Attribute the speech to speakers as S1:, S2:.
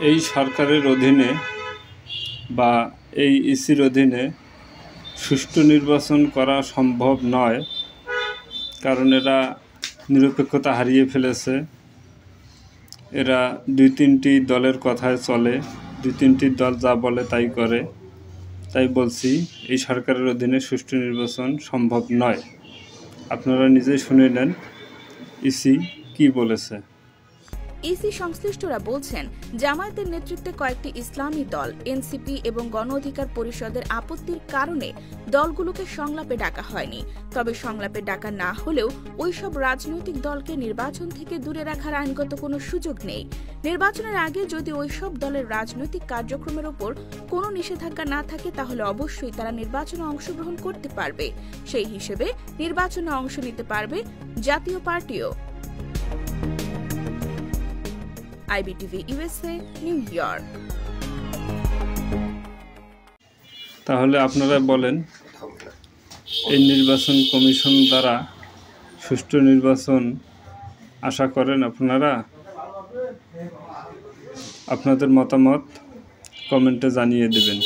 S1: এই সরকারের অধীনে বা এই ইসির অধীনে সুষ্ঠু নির্বাচন করা সম্ভব নয়, কারণ এরা নিরপেক্ষতা হারিয়ে ফেলেছে। এরা দুই তিনটি দলের কথায় চলে, দুই তিনটি দল যা বলে তাই করে। তাই বলছি, এই সরকারের অধীনে সুষ্ঠু নির্বাচন সম্ভব নয়। আপনারা নিজেই শুনে নেন ইসি কি বলেছে।
S2: ইসি সংশ্লিষ্টরা বলছেন, জামায়াতের নেতৃত্বে কয়েকটি ইসলামী দল, এনসিপি এবং গণ অধিকার পরিষদের আপত্তির কারণে দলগুলোকে সংলাপে ডাকা হয়নি। তবে সংলাপে ডাকা না হলেও ওইসব রাজনৈতিক দলকে নির্বাচন থেকে দূরে রাখার আইনগত কোনো সুযোগ নেই। নির্বাচনের আগে যদি ওইসব দলের রাজনৈতিক কার্যক্রমের ওপর কোনো নিষেধাজ্ঞা না থাকে, তাহলে অবশ্যই তারা নির্বাচনে অংশগ্রহণ করতে পারবে। সেই হিসেবে নির্বাচনে অংশ নিতে পারবে জাতীয় পার্টিও। IBTV USA, new York.
S1: তাহলে আপনারা বলেন, এই নির্বাচন কমিশন দ্বারা সুষ্ঠু নির্বাচন আশা করেন আপনারা? আপনাদের মতামত কমেন্টে জানিয়ে দেবেন।